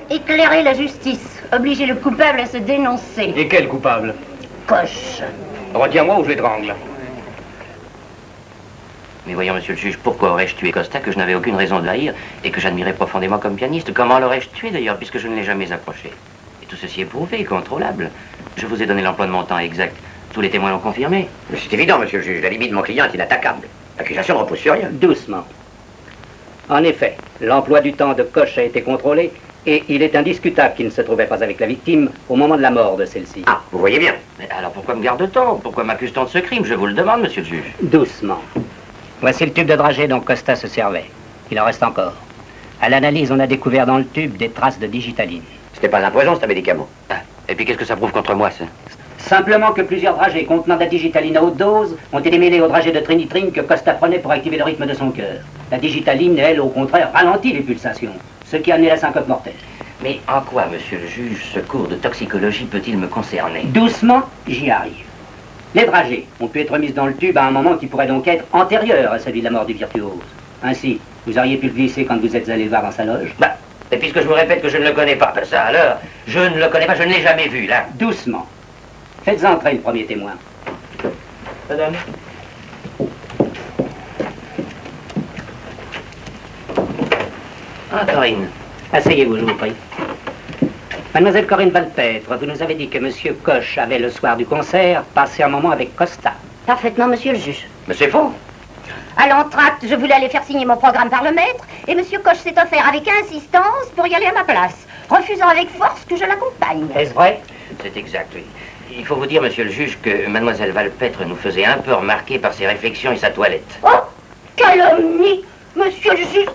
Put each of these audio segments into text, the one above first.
Éclairer la justice, obliger le coupable à se dénoncer. Et quel coupable? Coche. Retiens-moi ou je l'étrangle. Mais voyons, monsieur le juge, pourquoi aurais-je tué Costa que je n'avais aucune raison de haïr et que j'admirais profondément comme pianiste? Comment l'aurais-je tué d'ailleurs, puisque je ne l'ai jamais approché? Et tout ceci est prouvé, contrôlable. Je vous ai donné l'emploi de mon temps exact. Tous les témoins l'ont confirmé. Mais c'est évident, monsieur le juge. La limite de mon client est inattaquable. L'accusation ne repose sur rien. Doucement. En effet, l'emploi du temps de Coche a été contrôlé et il est indiscutable qu'il ne se trouvait pas avec la victime au moment de la mort de celle-ci. Ah, vous voyez bien. Mais alors pourquoi me garde-t-on? Pourquoi m'accuse-t-on de ce crime? Je vous le demande, monsieur le juge. Doucement. Voici le tube de dragée dont Costa se servait. Il en reste encore. À l'analyse, on a découvert dans le tube des traces de digitaline. C'était pas un poison, c'est un médicament. Ah, et puis qu'est-ce que ça prouve contre moi, ça? Simplement que plusieurs dragées contenant de la digitaline à haute dose ont été mêlées aux dragées de trinitrine que Costa prenait pour activer le rythme de son cœur. La digitaline, elle, au contraire, ralentit les pulsations, ce qui a amené la syncope mortelle. Mais en quoi, monsieur le juge, ce cours de toxicologie peut-il me concerner? Doucement, j'y arrive. Les dragées ont pu être mises dans le tube à un moment qui pourrait donc être antérieur à celui de la mort du virtuose. Ainsi, vous auriez pu le glisser quand vous êtes allé le voir dans sa loge. Bah, et puisque je vous répète que je ne le connais pas, ben ça alors, je ne le connais pas, je ne l'ai jamais vu, là. Doucement. Faites entrer le premier témoin. Madame. Ah, Corinne. Asseyez-vous, je vous prie. Mademoiselle Corinne Valpêtre, vous nous avez dit que Monsieur Coche avait, le soir du concert, passé un moment avec Costa. Parfaitement, monsieur le juge. Mais c'est faux. À l'entracte, je voulais aller faire signer mon programme par le maître, et monsieur Coche s'est offert avec insistance pour y aller à ma place, refusant avec force que je l'accompagne. Est-ce vrai? C'est exact, oui. Il faut vous dire, monsieur le juge, que mademoiselle Valpêtre nous faisait un peu remarquer par ses réflexions et sa toilette. Oh, calomnie, monsieur le juge.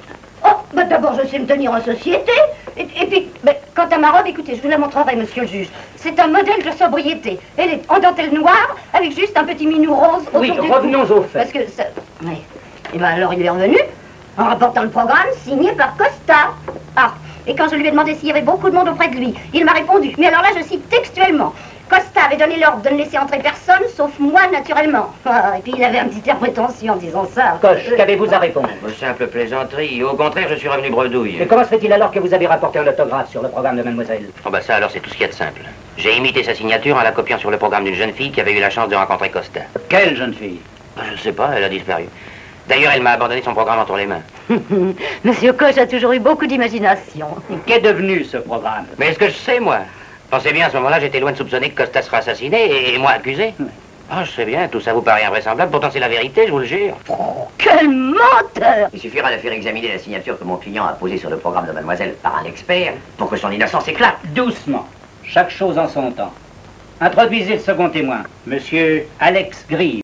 Oh, bah d'abord, je sais me tenir en société. Et puis, bah, quant à ma robe, écoutez, je vous la montrerai, monsieur le juge. C'est un modèle de sobriété. Elle est en dentelle noire, avec juste un petit minou rose autour Oui, du revenons cou. au fait. Parce que ça... Oui. Et ben alors, il est revenu, en rapportant le programme signé par Costa. Ah, et quand je lui ai demandé s'il y avait beaucoup de monde auprès de lui, il m'a répondu. Mais alors là, je cite textuellement. Costa avait donné l'ordre de ne laisser entrer personne, sauf moi, naturellement. Ah, et puis il avait un petit air prétentieux en disant ça. Coche, qu'avez-vous à répondre? Simple plaisanterie. Au contraire, je suis revenu bredouille. Et comment se fait-il alors que vous avez rapporté un autographe sur le programme de mademoiselle? Oh bah ça alors, c'est tout ce qu'il y a de simple. J'ai imité sa signature en la copiant sur le programme d'une jeune fille qui avait eu la chance de rencontrer Costa. Quelle jeune fille? Je ne sais pas, elle a disparu. D'ailleurs, elle m'a abandonné son programme entre les mains. Monsieur Coche a toujours eu beaucoup d'imagination. Qu'est devenu ce programme? Mais est-ce que je sais, moi? Pensez bien, à ce moment-là, j'étais loin de soupçonner que Costa sera assassiné et moi accusé. Ah, je sais bien, tout ça vous paraît invraisemblable, pourtant c'est la vérité, je vous le jure. Oh, quel menteur! Il suffira de faire examiner la signature que mon client a posée sur le programme de mademoiselle par un expert pour que son innocence éclate. Doucement. Chaque chose en son temps. Introduisez le second témoin, Monsieur Alex Grieve.